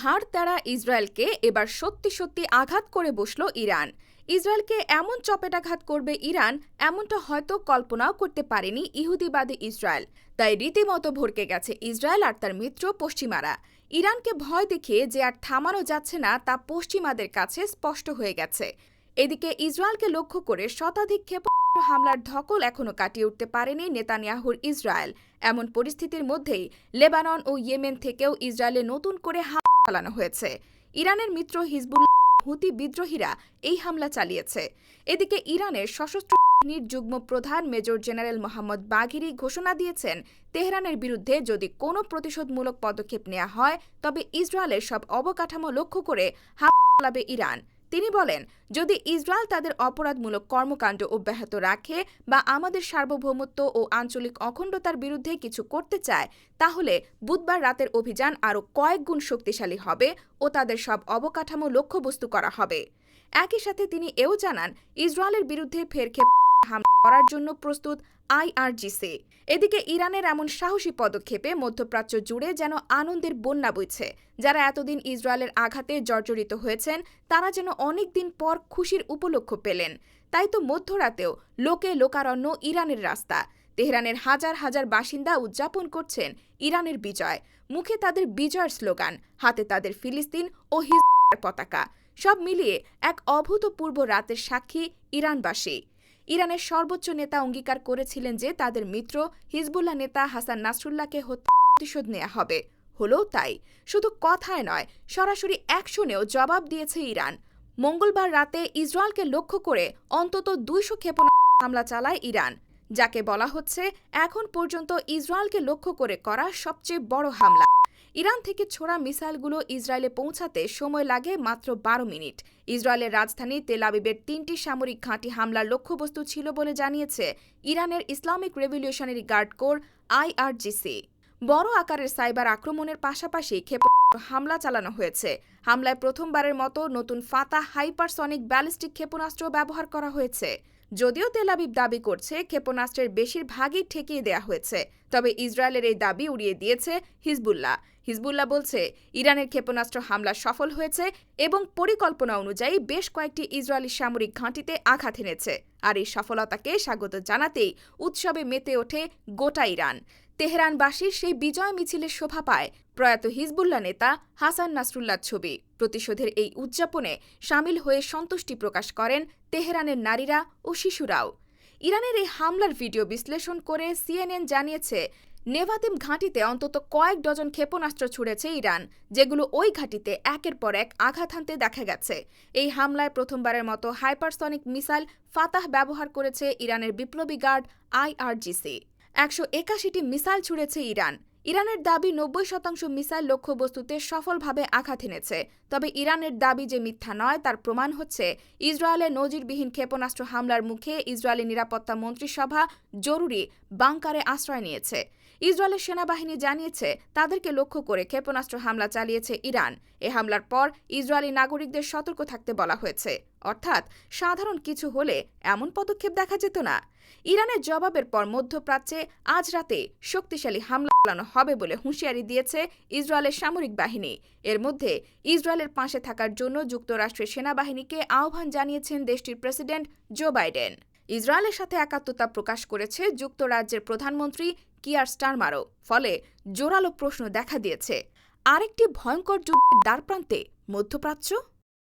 হাড় তাড়া ইসরায়েলকে এবার সত্যি সত্যি আঘাত করে বসল ইরান। ইসরায়েলকে এমন চপেটাঘাত করবে ইরান, এমনটা হয়তো কল্পনাও করতে পারেনি ইহুদিবাদী ইসরায়েল। তাই রীতিমতো ভড়কে গেছে ইসরায়েল আর তার মিত্র পশ্চিমারা। ইরানকে ভয় দেখিয়ে যে আর থামানো যাচ্ছে না তা পশ্চিমাদের কাছে স্পষ্ট হয়ে গেছে। এদিকে ইসরায়েলকে লক্ষ্য করে শতাধিক ক্ষেপণাস্ত্র হামলার ধকল এখনো কাটিয়ে উঠতে পারেনি নেতানিয়াহুর ইসরায়েল। এমন পরিস্থিতির মধ্যেই লেবানন ও ইয়েমেন থেকেও ইসরায়েলে নতুন করে চালানো হয়েছে। ইরানের মিত্র হিজবুল্লাহ হুতি বিদ্রোহীরা এই হামলা চালিয়েছে। এদিকে ইরানের সশস্ত্র বাহিনীর যুগ্ম প্রধান মেজর জেনারেল মোহাম্মদ বাঘেরি ঘোষণা দিয়েছেন, তেহরানের বিরুদ্ধে যদি কোনো প্রতিশোধমূলক পদক্ষেপ নেওয়া হয় তবে ইসরায়েলের সব অবকাঠামো লক্ষ্য করে হামলা চালাবে ইরান। তিনি বলেন, যদি ইসরায়েল তাদের অপরাধমূলক কর্মকাণ্ড অব্যাহত রাখে বা আমাদের সার্বভৌমত্ব ও আঞ্চলিক অখণ্ডতার বিরুদ্ধে কিছু করতে চায়, তাহলে বুধবার রাতের অভিযান আরও কয়েক গুণ শক্তিশালী হবে ও তাদের সব অবকাঠামো লক্ষ্যবস্তু করা হবে। একই সাথে তিনি এও জানান, ইসরায়েলের বিরুদ্ধে ফের হামলা করার জন্য প্রস্তুত IRGC। এদিকে ইরানের এমন সাহসী পদক্ষেপে মধ্যপ্রাচ্য জুড়ে যেন আনন্দের বন্যা বইছে। যারা এতদিন ইসরায়েলের আঘাতে জর্জরিত হয়েছেন তারা যেন অনেকদিন পর খুশির উপলক্ষ পেলেন। তাই তো মধ্যরাতেও লোকে লোকারণ্য ইরানের রাস্তা। তেহরানের হাজার হাজার বাসিন্দা উদযাপন করছেন ইরানের বিজয়। মুখে তাদের বিজয়ের স্লোগান, হাতে তাদের ফিলিস্তিন ও হিজবুল্লাহর পতাকা। সব মিলিয়ে এক অভূতপূর্ব রাতের সাক্ষী ইরানবাসী। ইরানের সর্বোচ্চ নেতা অঙ্গীকার করেছিলেন যে তাদের মিত্র হিজবুল্লাহ নেতা হাসান নাসরুল্লাহকে হত্যা প্রতিশোধ নেওয়া হবে। হলেও তাই, শুধু কথায় নয়, সরাসরি অ্যাকশনেও জবাব দিয়েছে ইরান। মঙ্গলবার রাতে ইসরায়েলকে লক্ষ্য করে অন্তত 200 ক্ষেপণাস্ত্র হামলা চালায় ইরান, যাকে বলা হচ্ছে এখন পর্যন্ত ইসরায়েলকে লক্ষ্য করে করা সবচেয়ে বড় হামলা। ইরান থেকে ছোড়া মিসাইলগুলো ইসরায়েলে পৌঁছাতে সময় লাগে মাত্র 12 মিনিট। ইসরায়েলের রাজধানী তেল আবিবের 3টি সামরিক ঘাঁটি হামলার লক্ষ্যবস্তু ছিল বলে জানিয়েছে ইরানের Islamic revolutionary guard corps IRGC। বড় আকারের সাইবার আক্রমণের পাশাপাশি ক্ষেপণাস্ত্র হামলা চালানো হয়েছে। হামলায় প্রথমবারের মতো নতুন ফাতাহ হাইপারসনিক ব্যালিস্টিক ক্ষেপণাস্ত্র ব্যবহার করা হয়েছে। যদিও তেল আবিব দাবি করছে ক্ষেপণাস্ত্রের বেশিরভাগই ঠেকিয়ে দেওয়া হয়েছে, তবে ইসরায়েলের এই দাবি উড়িয়ে দিয়েছে হিজবুল্লাহ। হিজবুল্লাহ বলছে, ইরানের ক্ষেপণাস্ত্র হামলা সফল হয়েছে এবং পরিকল্পনা অনুযায়ী বেশ কয়েকটি ইসরায়েলি সামরিক ঘাঁটিতে আঘাত এনেছে। আর এই সফলতাকে স্বাগত জানাতেই উৎসবে মেতে ওঠে গোটা ইরান। তেহরানবাসীর সেই বিজয় মিছিলের শোভা পায় প্রয়াত হিজবুল্লাহ নেতা হাসান নাসরুল্লাহর ছবি। প্রতিশোধের এই উদযাপনে সামিল হয়ে সন্তুষ্টি প্রকাশ করেন তেহরানের নারীরা ও শিশুরাও। ইরানের এই হামলার ভিডিও বিশ্লেষণ করে CNN জানিয়েছে, নেভাতিম ঘাঁটিতে অন্তত কয়েক ডজন ক্ষেপণাস্ত্র ছুড়েছে ইরান, যেগুলো ওই ঘাঁটিতে একের পর এক আঘাত হানতে দেখা গেছে। এই হামলায় প্রথমবারের মতো হাইপারসনিক মিসাইল ফাতাহ ব্যবহার করেছে ইরানের বিপ্লবী গার্ড IRGC। 181টি মিসাইল ছুড়েছে ইরান। ইরানের দাবি 90% মিসাইল লক্ষ্যবস্তুতে সফলভাবে আঘাত এনেছে। তবে ইরানের দাবি যে মিথ্যা নয় তার প্রমাণ হচ্ছে ইসরায়েলের নজিরবিহীন ক্ষেপণাস্ত্র হামলার মুখে ইসরায়েলি নিরাপত্তা মন্ত্রিসভা জরুরি বাংকারে আশ্রয় নিয়েছে। ইসরায়েলের সেনাবাহিনী জানিয়েছে তাদেরকে লক্ষ্য করে ক্ষেপণাস্ত্র হামলা চালিয়েছে ইরান। এ হামলার পর ইসরায়েলি নাগরিকদের সতর্ক থাকতে বলা হয়েছে। অর্থাৎ সাধারণ কিছু হলে এমন পদক্ষেপ দেখা যেত না। ইরানের জবাবের পর মধ্যপ্রাচ্যে আজ রাতে শক্তিশালী হামলা চালানো হবে বলে হুঁশিয়ারি দিয়েছে ইসরায়েলের সামরিক বাহিনী। এর মধ্যে ইসরায়েলের পাশে থাকার জন্য যুক্তরাষ্ট্রের সেনাবাহিনীকে আহ্বান জানিয়েছেন দেশটির প্রেসিডেন্ট জো বাইডেন। ইসরায়েলের সাথে একাত্মতা প্রকাশ করেছে যুক্তরাজ্যের প্রধানমন্ত্রী কিয়ার স্টারমারও। ফলে জোরালো প্রশ্ন দেখা দিয়েছে, আরেকটি ভয়ঙ্কর যুদ্ধের দ্বারপ্রান্তে মধ্যপ্রাচ্য।